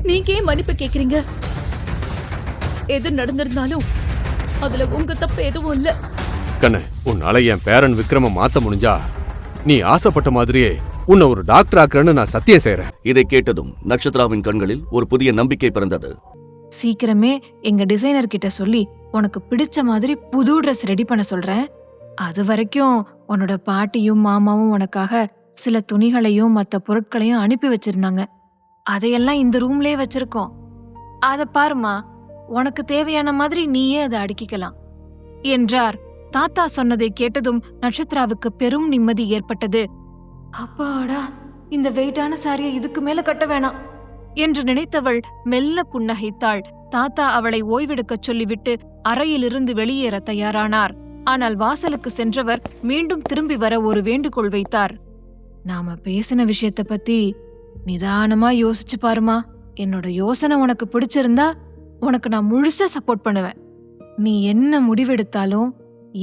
நீங்க ஏன் மன்னிப்பு கேக்குறீங்க? எது நடந்திருந்தாலும் அதுல உங்க தப்பு எதுவும் இல்ல. கண்ணு, உன்னால என் பேரன் விக்ரம மாத்த முடிஞ்சா நீ ஆசைப்பட்ட மாதிரியே உன்னை ஒரு டாக்டர் ஆக்குறேன்னு நான் சத்தியம் செய்யறேன். இதை கேட்டதும் நட்சத்திராவின் கண்களில் ஒரு புதிய நம்பிக்கை பிறந்தது. சீக்கிரமே எங்க டிசைனர் கிட்ட சொல்லி உனக்கு பிடிச்ச மாதிரி புது ட்ரெஸ் ரெடி பண்ண சொல்றேன். அது வரைக்கும் உன்னோட பாட்டியும் மாமாவும் உனக்காக சில துணிகளையும் மற்ற பொருட்களையும் அனுப்பி வச்சிருந்தாங்க. அதையெல்லாம் இந்த ரூம்லயே வச்சிருக்கோம். அத பாருமா, உனக்கு தேவையான மாதிரி நீயே அதை அடுக்கிக்கலாம் என்றார். தாத்தா சொன்னதை கேட்டதும் நட்சத்திராவுக்கு பெரும் நிம்மதி ஏற்பட்டது. அப்பாடா, இந்த வெயிட்டான சாரியை இதுக்கு மேல கட்ட வேணாம் என்று நினைத்தவள் மெல்ல புன்னகைத்தாள். தாத்தா அவளை ஓய்வெடுக்கச் சொல்லிவிட்டு அறையிலிருந்து வெளியேற தயாரானார். ஆனால் வாசலுக்கு சென்றவர் மீண்டும் திரும்பி வர ஒரு வேண்டுகோள் வைத்தார். நாம பேசின விஷயத்த பத்தி நிதானமா யோசிச்சு பாருமா. என்னோட யோசனை உனக்கு பிடிச்சிருந்தா உனக்கு நான் முழுசா சப்போர்ட் பண்ணுவேன். நீ என்ன முடிவெடுத்தாலும்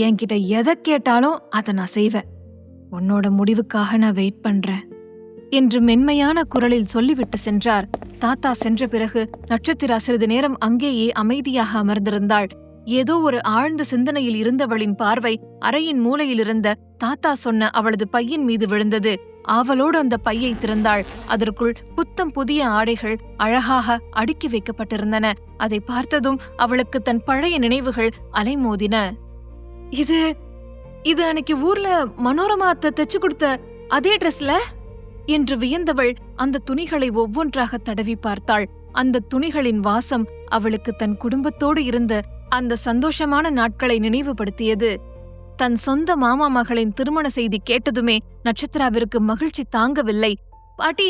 என்கிட்ட எதை கேட்டாலும் அதை நான் செய்வேன். உன்னோட முடிவுக்காக நான் வெயிட் பண்றேன் என்று மென்மையான குரலில் சொல்லிவிட்டு சென்றார். தாத்தா சென்ற பிறகு நட்சத்திரா சிறிது நேரம் அங்கேயே அமைதியாக அமர்ந்திருந்தாள். ஏதோ ஒரு ஆழ்ந்த சிந்தனையில் இருந்தவளின் பார்வை அறையின் மூலையில் இருந்த தாத்தா சொன்ன அவளது பையின் மீது விழுந்தது. ஆவலோடு அந்த பையை திறந்தாள். அதற்குள் புத்தம் புதிய ஆடைகள் அழகாக அடுக்கி வைக்கப்பட்டிருந்தன. அதை பார்த்ததும் அவளுக்கு தன் பழைய நினைவுகள் அலைமோதின. இது அன்னைக்கு ஊர்ல மனோரமா அத்தை தைச்சு கொடுத்த அதே ட்ரெஸ்ல என்று வியந்தவள் அந்த துணிகளை ஒவ்வொன்றாக தடவி பார்த்தாள். அந்த துணிகளின் வாசம் அவளுக்கு தன் குடும்பத்தோடு இருந்த அந்த சந்தோஷமான நாட்களை நினைவுபடுத்தியது. தன் சொந்த மாமா மகளின் திருமண செய்தி கேட்டதுமே நட்சத்திராவிற்கு மகிழ்ச்சி தாங்கவில்லை. பாட்டி,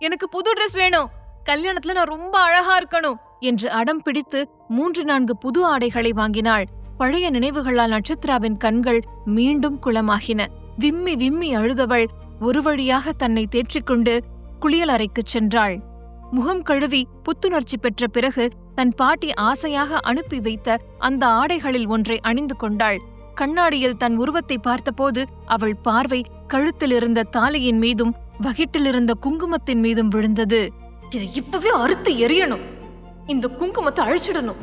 எனக்கு புது ட்ரெஸ் வேணும், கல்யாணத்துல நான் ரொம்ப அழகா இருக்கணும் என்று அடம் பிடித்து 3-4 புது ஆடைகளை வாங்கினாள். பழைய நினைவுகளால் நட்சத்திராவின் கண்கள் மீண்டும் குளமாகின. விம்மி விம்மி அழுதவள் ஒரு வழியாக தன்னை தேற்றிக்கொண்டு குளியலறைக்குச் சென்றாள். முகம் கழுவி புத்துணர்ச்சி பெற்ற பிறகு தன் பாட்டி ஆசையாக அனுப்பி வைத்த அந்த ஆடைகளில் ஒன்றை அணிந்து கொண்டாள். கண்ணாடியில் தன் உருவத்தை பார்த்தபோது அவள் பார்வை கழுத்திலிருந்த தாலியின் மீதும் வகிட்டிலிருந்த குங்குமத்தின் மீதும் விழுந்தது. இதை இப்பவே அறுத்து எறியணும், இந்த குங்குமத்தை அழிச்சிடணும்,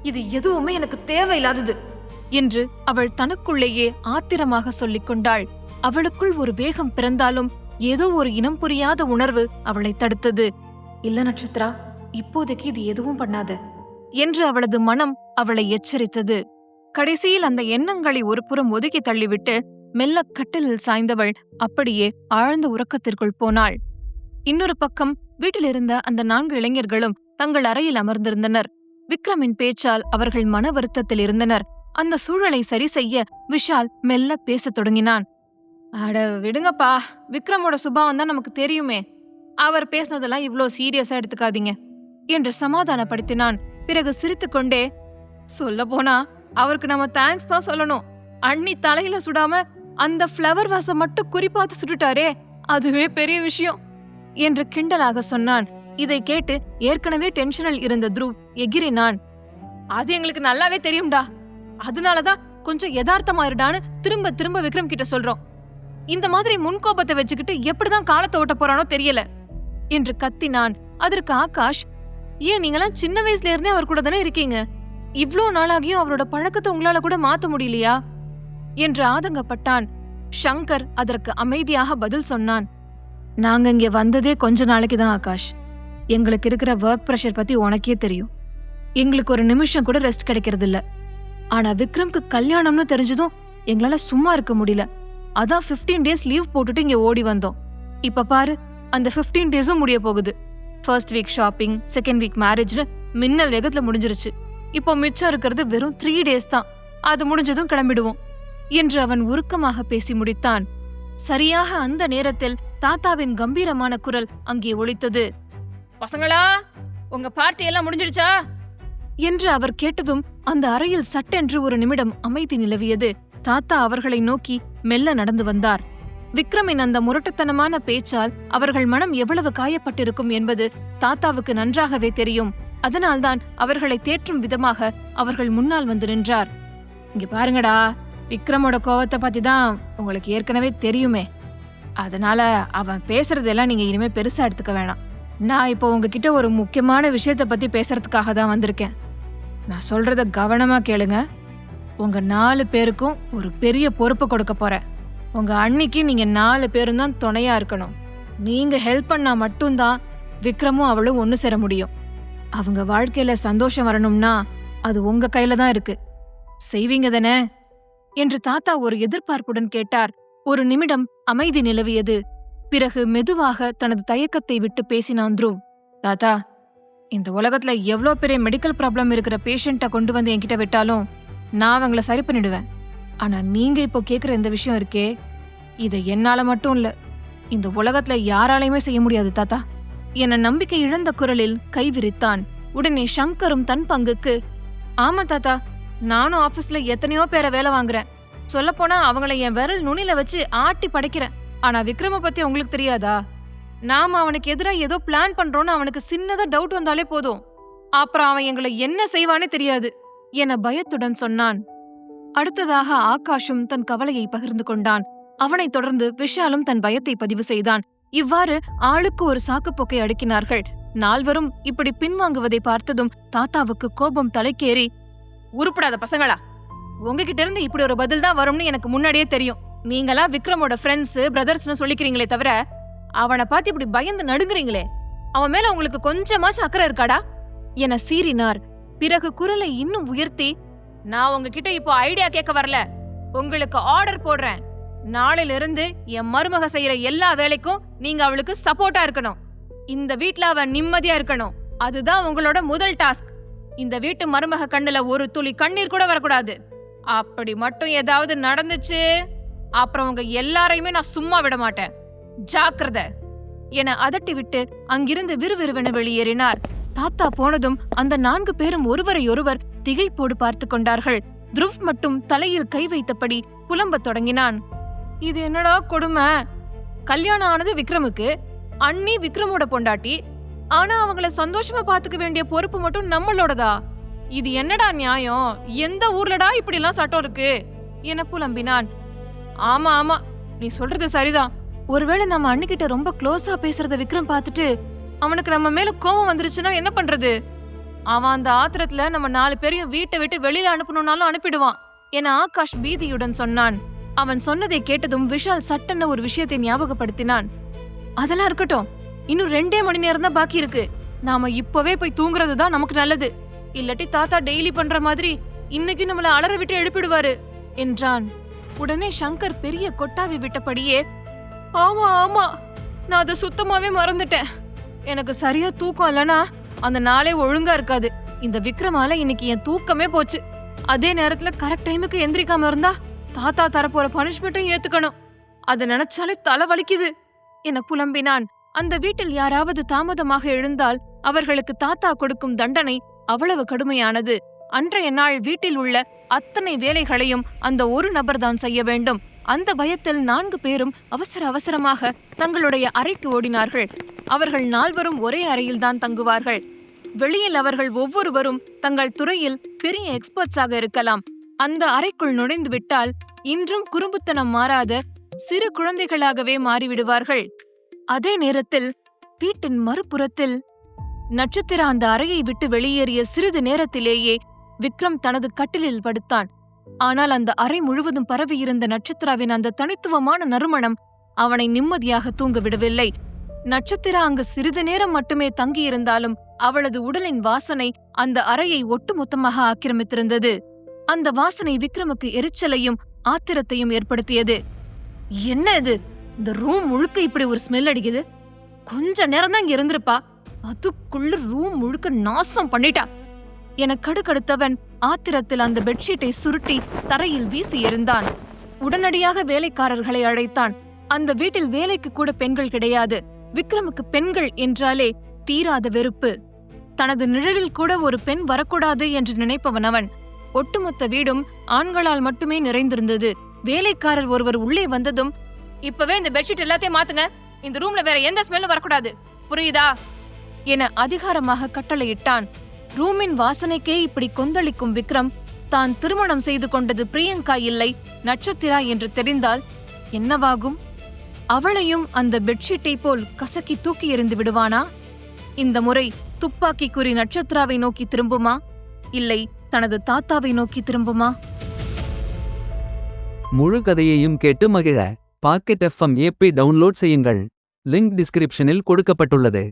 இது எதுவுமே எனக்கு தேவையில்லாதது என்று அவள் தனக்குள்ளேயே ஆத்திரமாக சொல்லிக் கொண்டாள். அவளுக்குள் ஒரு வேகம் பிறந்தாலும் ஏதோ ஒரு இனம் புரியாத உணர்வு அவளை தடுத்தது. இல்ல நட்சத்திரா, இப்போதைக்கு இது எதுவும் பண்ணாத என்று அவளது மனம் அவளை எச்சரித்தது. கடைசியில் அந்த எண்ணங்களை ஒரு புறம் ஒதுக்கி தள்ளிவிட்டு மெல்ல கட்டிலில் சாய்ந்தவள் அப்படியே ஆழ்ந்த உறக்கத்திற்குள் போனாள். இன்னொரு பக்கம் வீட்டிலிருந்த அந்த 4 இளைஞர்களும் தங்கள் அறையில் அமர்ந்திருந்தனர். விக்ரமின் பேச்சால் அவர்கள் மன வருத்தத்தில் இருந்தனர். அந்த சூழலை சரி செய்ய விஷால் மெல்ல பேசத் தொடங்கினான். அட விடுங்கப்பா, விக்ரமோட சுபாவம் தான் நமக்கு தெரியுமே, அவர் பேசினதெல்லாம் இவ்ளோ சீரியஸா எடுத்துக்காதீங்க என்று சமாதானப்படுத்தினான். பிறகு சிரித்துக்கொண்டே, சொல்ல போனா அவருக்கு நம்ம தேங்க்ஸ் தான் சொல்லணும். அண்ணி தலையில சுடாம அந்த ஃப்ளவர் வாசம் மட்டும் குறிப்பாத்து சுட்டுட்டாரே, அதுவே பெரிய விஷயம் என்று கிண்டலாக சொன்னான். இதை கேட்டு ஏற்கனவே டென்ஷனில் இருந்த த்ருவ் எகிரினான். அது எங்களுக்கு நல்லாவே தெரியும்டா, அதனாலதான் கொஞ்சம் யதார்த்தமா இருடான்னு திரும்ப திரும்ப விக்ரம் கிட்ட சொல்றோம். இந்த மாதிரி முன்கோபத்தை வச்சுக்கிட்டு எப்படிதான் காலத்தை ஓட்ட போறானோ தெரியல என்று கத்தினான். அதற்கு ஆகாஷ், ஏன் நீங்களாம் சின்ன வயசுல இருந்தே அவர் கூட தானே இருக்கீங்க, இவ்ளோ நாளாகியும் அவரோட பழக்கத்தை உங்களால கூட மாத்த முடியலையா என்று ஆதங்கப்பட்டான். ஷங்கர் அதற்கு அமைதியாக பதில் சொன்னான். நாங்க இங்க வந்ததே கொஞ்ச நாளைக்கு தான் ஆகாஷ். எங்களுக்கு இருக்கிற ஒர்க் ப்ரெஷர் பத்தி உனக்கே தெரியும். எங்களுக்கு ஒரு நிமிஷம் கூட ரெஸ்ட் கிடைக்கிறது இல்ல. ஆனா விக்ரம்க்கு கல்யாணம்னு தெரிஞ்சதும் எங்களால சும்மா இருக்க முடியல. அதான் 15 டேஸ் லீவ் போட்டுட்டு இங்க ஓடி வந்தோம். இப்ப பாரு, அந்த 15 டேஸும் முடிய போகுது. First week shopping, second week மேரேஜ்னு மின்னல் வேகத்துல முடிஞ்சிருச்சு. இப்போ மிச்சம் இருக்கிறது வெறும் 3 டேஸ் தான். அது முடிஞ்சதும் கிளம்பிடுவோம் என்று அவன் உருக்கமாக பேசி முடித்தான். சரியாக அந்த நேரத்தில் தாத்தாவின் கம்பீரமான குரல் அங்கே ஒலித்தது. பசங்களா, உங்க பார்ட்டி எல்லாம் முடிஞ்சிடுச்சா என்று அவர் கேட்டதும் அந்த அறையில் சட்டென்று ஒரு நிமிடம் அமைதி நிலவியது. தாத்தா அவர்களை நோக்கி மெல்ல நடந்து வந்தார். விக்ரமின் அந்த முரட்டுத்தனமான பேச்சால் அவர்கள் மனம் எவ்வளவு காயப்பட்டிருக்கும் என்பது தாத்தாவுக்கு நன்றாகவே தெரியும். அதனால்தான் அவர்களை தேற்றும் விதமாக அவர்கள் முன்னால் வந்து நின்றார். இங்க பாருங்கடா, விக்ரமோட கோவத்தை பத்தி தான் உங்களுக்கு ஏற்கனவே தெரியுமே. அதனால அவன் பேசுறதெல்லாம் நீங்க இனிமே பெருசா எடுத்துக்க வேணாம். நான் இப்போ உங்ககிட்ட ஒரு முக்கியமான விஷயத்த பத்தி பேசுறதுக்காக தான் வந்திருக்கேன். நான் சொல்றத கவனமா கேளுங்க. உங்க 4 பேருக்கும் ஒரு பெரிய பொறுப்பு கொடுக்க போறேன். உங்க அண்ணிக்கு நீங்க 4 பேரும் தான் துணையா இருக்கணும். நீங்க ஹெல்ப் பண்ணா மட்டும்தான் விக்ரமும் அவளும் ஒண்ணு சேர முடியும். அவங்க வாழ்க்கையில சந்தோஷம் வரணும்னா அது உங்க கையில தான் இருக்கு. செய்வீங்க தானே என்று தாத்தா ஒரு எதிர்பார்ப்புடன் கேட்டார். ஒரு நிமிடம் அமைதி நிலவியது. பிறகு மெதுவாக தனது தயக்கத்தை விட்டு பேசினான் த்ருவ். தாத்தா, இந்த உலகத்துல எவ்வளோ பெரிய மெடிக்கல் ப்ராப்ளம் இருக்கிற பேஷண்ட்டை கொண்டு வந்து என்கிட்ட விட்டாலும் நான் அவங்கள சரி பண்ணிடுவேன். ஆனா நீங்க இப்போ கேட்குற இந்த விஷயம் இருக்கே, இதை என்னால மட்டும் இல்ல, இந்த உலகத்துல யாராலையுமே செய்ய முடியாது தாத்தா என நம்பிக்கை இழந்த குரலில் கை விரித்தான். உடனே சங்கரும் தன் பங்குக்கு, ஆமா தாத்தா, நானும் ஆபீஸ்ல எத்தனையோ பேரை வேலை வாங்குறேன். சொல்லப்போனா அவங்கள என் விரல் நுனில வச்சு ஆட்டி படைக்கிறேன். ஆனா விக்ரம பத்தி உங்களுக்கு தெரியாதா? நாம அவனுக்கு எதிராக ஏதோ பிளான் பண்றோம்னு அவனுக்கு சின்னதா டவுட் வந்தாலே போதும், அப்புறம் அவன் எங்களை என்ன செய்வானே தெரியாது என பயத்துடன் சொன்னான். அடுத்ததாக ஆகாஷும் தன் கவலையை பகிர்ந்து கொண்டான். அவனைத் தொடர்ந்து விஷாலும் தன் பயத்தை பதிவு செய்தான். இவ்வாறு ஆளுக்கு ஒரு சாக்குப்போக்கை அடுக்கினார்கள். 4வரும் இப்படி பின்வாங்குவதை பார்த்ததும் தாத்தாவுக்கு கோபம் தலைக்கேறி, உருப்படாத பசங்களா, உங்ககிட்ட இருந்து இப்படி ஒரு பதில் தான் வரும்னு எனக்கு முன்னாடியே தெரியும். நீங்களா விக்ரமோட ஃப்ரெண்ட்ஸ் பிரதர்ஸ்னு சொல்லிக்கிறீங்களே தவிர அவனை பார்த்து இப்படி பயந்து நடுங்குறீங்களே, அவன் மேல உங்களுக்கு கொஞ்சமாச்சும் அக்கறை இருக்காடா என சீறினார். பிறகு குரலை இன்னும் உயர்த்தி, நான் உங்ககிட்ட இப்போ ஐடியா கேட்க வரல, உங்களுக்கு ஆர்டர் போடுறேன். நாளையில இருந்து என் மருமக செய்யற எல்லா வேலைக்கும் நீங்க அவளுக்கு சப்போர்ட்டா இருக்கணும். இந்த வீட்ல அவ நிம்மதியா இருக்கணும். அதுதான் உங்களோட முதல் டாஸ்க். இந்த வீட்டு மருமக கண்ணுல ஒரு துளி கண்ணீர் கூட வரக்கூடாது. அப்படி மட்டும் ஏதாவது நடந்துச்சு, அப்புறம் உங்க எல்லாரையுமே நான் சும்மா விட மாட்டேன். ஜாக்கிரதை என அதட்டி விட்டு அங்கிருந்து விறுவிறுவென வெளியேறினார். தாத்தா போனதும் அந்த 4 பேரும் ஒருவரையொருவர் திகைப்போடு பார்த்து கொண்டார்கள். த்ருவ் மட்டும் தலையில் கை வைத்தபடி புலம்பத் தொடங்கினான். இது என்னடா கொடுமை, கல்யாணம் ஆனது விக்ரமுக்கு, அண்ணி விக்ரமோட பொண்டாட்டி, ஆனா அவங்கள சந்தோஷமா பாத்துக்க வேண்டிய பொறுப்பு மட்டும் நம்மளோடதா? இது என்னடா நியாயம்? எந்த ஊர்லடா இப்படி எல்லாம் சட்டம் இருக்கு என புலம்பினான். ஆமா ஆமா, நீ சொல்றது சரிதான். ஒருவேளை நம்ம அண்ணிக்கிட்ட ரொம்ப க்ளோஸா பேசுறத விக்ரம் பார்த்துட்டு அவனுக்கு நம்ம மேல கோபம் வந்துருச்சுன்னா என்ன பண்றது? அவன் அந்த ஆத்திரத்துல நம்ம 4 பேரையும் வீட்டை விட்டு வெளியில அனுப்பணும்னாலும் அனுப்பிடுவான் என ஆகாஷ் பீதியுடன் சொன்னான். அவன் சொன்னதை கேட்டதும் விஷால் சட்டென்ன ஒரு விஷயத்தை ஞாபகப்படுத்தினான். அதெல்லாம் இருக்கட்டும், இன்னும் 2 மணி நேரம் தான் பாக்கி இருக்கு. நாம இப்பவே போய் தூங்குறது தான் நமக்கு நல்லது. இல்லாட்டி தாத்தா டெய்லி பண்ற மாதிரி இன்னைக்கு நம்மள அலற விட்டு எழுப்பிடுவாரு என்றான். உடனே சங்கர் பெரிய கொட்டாவி விட்டபடியே, ஆமா ஆமா, நான் அதை சுத்தமாவே மறந்துட்டேன். எனக்கு சரியா தூக்கம் இல்லனா அந்த நாளே ஒழுங்கா இருக்காது. இந்த விக்ரமால இன்னைக்கு என் தூக்கமே போச்சு. அதே நேரத்துல கரெக்ட் டைமுக்கு எந்திரிக்காம இருந்தா தாத்தா தரப்போற பனிஷ்மெண்ட்டும் ஏத்துக்கணும். அதை நினைச்சாலே தலை வலிக்குது என புலம்பினான். அந்த வீட்டில் யாராவது தாமதமாக எழுந்தால் அவர்களுக்கு தாத்தா கொடுக்கும் தண்டனை அவ்வளவு கடுமையானது. அன்றைய நாள் வீட்டில் உள்ள அத்தனை வேலைகளையும் அந்த ஒரு நபர்தான் செய்ய வேண்டும். அந்த பயத்தில் 4 பேரும் அவசர அவசரமாக தங்களுடைய அறைக்கு ஓடினார்கள். அவர்கள் 4வரும் ஒரே அறையில்தான் தங்குவார்கள். வெளியில் அவர்கள் ஒவ்வொருவரும் தங்கள் துறையில் பெரிய எக்ஸ்பர்ட்ஸாக இருக்கலாம். அந்த அறைக்குள் நுழைந்து விட்டால் இன்றும் குறும்புத்தனம் மாறாத சிறு குழந்தைகளாகவே மாறிவிடுவார்கள். அதே நேரத்தில் வீட்டின் மறுபுறத்தில் நட்சத்திரா அந்த அறையை விட்டு வெளியேறிய சிறிது நேரத்திலேயே விக்ரம் தனது கட்டிலில் படுத்தான். ஆனால் அந்த அறை முழுவதும் பரவியிருந்த நட்சத்திராவின் அந்த தனித்துவமான நறுமணம் அவனை நிம்மதியாக தூங்க விடவில்லை. நட்சத்திரா அங்கு சிறிது நேரம் மட்டுமே தங்கியிருந்தாலும் அவளது உடலின் வாசனை அந்த அறையை ஒட்டுமொத்தமாக ஆக்கிரமித்திருந்தது. அந்த வாசனை விக்ரமுக்கு எரிச்சலையும் ஆத்திரத்தையும் ஏற்படுத்தியது. என்ன இது, இந்த ரூம் முழுக்க இப்படி ஒரு ஸ்மெல் அடிக்குது. கொஞ்ச நேரம் தான் இங்க இருந்திருப்பா, அதுக்குள்ள ரூம் முழுக்க நாசம் பண்ணிட்டா என கடுகடுத்தவன் ஆத்திரத்தில் அந்த பெட்ஷீட்டை சுருட்டி தரையில் வீசி எறிந்தான். உடனடியாக வேலைக்காரர்களை அழைத்தான். அந்த வீட்டில் வேலைக்கு கூட பெண்கள் கிடையாது. விக்ரமுக்கு பெண்கள் என்றாலே தீராத வெறுப்பு. தனது நிழலில் கூட ஒரு பெண் வரக்கூடாது என்று நினைப்பவன் அவன். ஒட்டுமொத்த வீடும் ஆண்களால் மட்டுமே நிறைந்திருந்தது. வேலைக்காரர் ஒருவர் உள்ளே வந்ததும், இப்பவே இந்த பெட்ஷீட் எல்லாத்தையும் மாத்துங்க, இந்த ரூம்ல வேற எந்த ஸ்மெல்லும் வரக்கூடாது, புரியுதா என அதிகாரமாக கட்டளையிட்டான். ரூமின் வாசனைக்கே இப்படி கொந்தளிக்கும் விக்ரம் தான் திருமணம் செய்து கொண்டது பிரியங்கா இல்லை நட்சத்திரா என்று தெரிந்தால் என்னவாகும்? அவளையும் அந்த பெட்ஷீட்டை போல் கசக்கி தூக்கி எறிந்து விடுவானா? இந்த முறை துப்பாக்கி குறி நட்சத்திராவை நோக்கி திரும்புமா இல்லை தனது தாத்தாவை நோக்கி திரும்புமா? முழு கதையையும் கேட்டு மகிழ பாக்கெட் FM ஆப்பை டவுன்லோட் செய்யுங்கள். லிங்க் டிஸ்கிரிப்ஷனில் கொடுக்கப்பட்டுள்ளது.